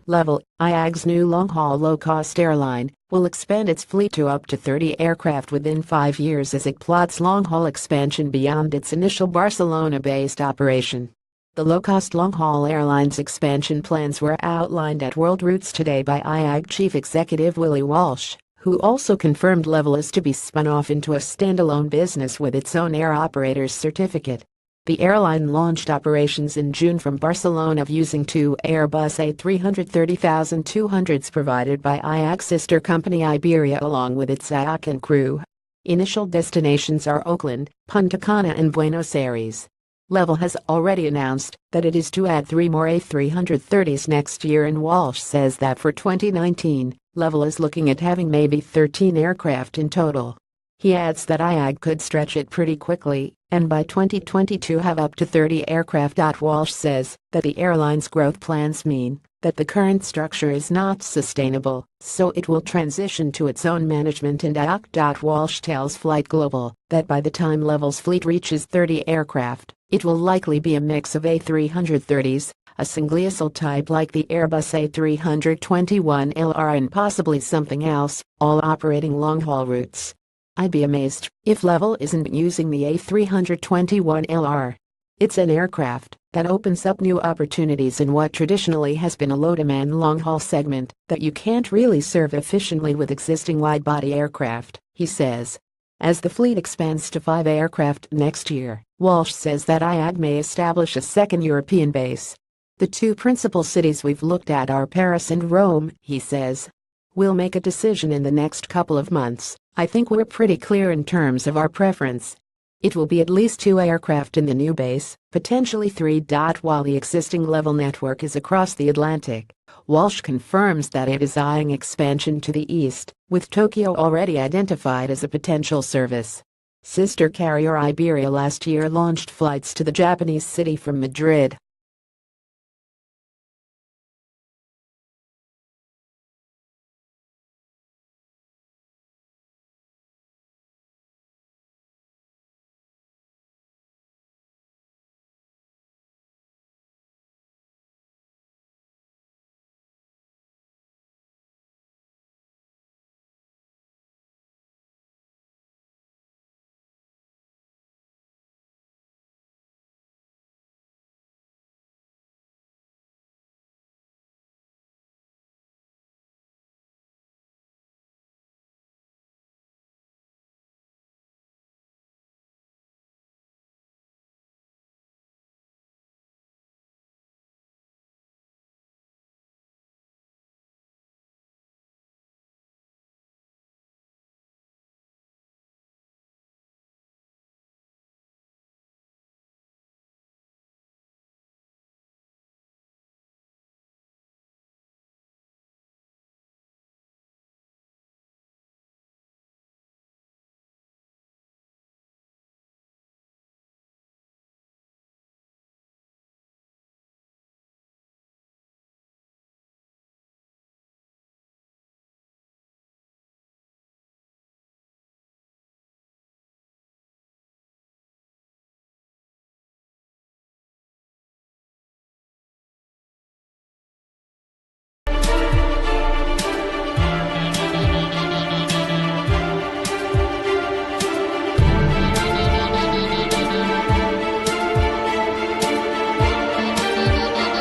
Level, IAG's new long-haul low-cost airline, will expand its fleet to up to 30 aircraft within 5 years as it plots long-haul expansion beyond its initial Barcelona-based operation. The low-cost long-haul airline's expansion plans were outlined at World Routes today by IAG Chief Executive Willie Walsh, who also confirmed Level is to be spun off into a standalone business with its own air operator's certificate. The airline launched operations in June from Barcelona using two Airbus A330-200s provided by IAG's sister company Iberia along with its IAC and crew. Initial destinations are Oakland, Punta Cana and Buenos Aires. Level has already announced that it is to add 3 more A330s next year, and Walsh says that for 2019, Level is looking at having maybe 13 aircraft in total. He adds that IAG could stretch it pretty quickly, and by 2022 have up to 30 aircraft. Walsh says that the airline's growth plans mean that the current structure is not sustainable, so it will transition to its own management and IAC. Walsh tells Flight Global that by the time Level's fleet reaches 30 aircraft, it will likely be a mix of A330s, a single-aisle type like the Airbus A321LR, and possibly something else, all operating long-haul routes. I'd be amazed if Level isn't using the A321LR. It's an aircraft that opens up new opportunities in what traditionally has been a low-demand long-haul segment that you can't really serve efficiently with existing wide-body aircraft, he says. As the fleet expands to 5 aircraft next year, Walsh says that IAG may establish a second European base. The two principal cities we've looked at are Paris and Rome, he says. We'll make a decision in the next couple of months. I think we're pretty clear in terms of our preference. It will be at least 2 aircraft in the new base, potentially 3. While the existing Level network is across the Atlantic, Walsh confirms that it is eyeing expansion to the east, with Tokyo already identified as a potential service. Sister carrier Iberia last year launched flights to the Japanese city from Madrid.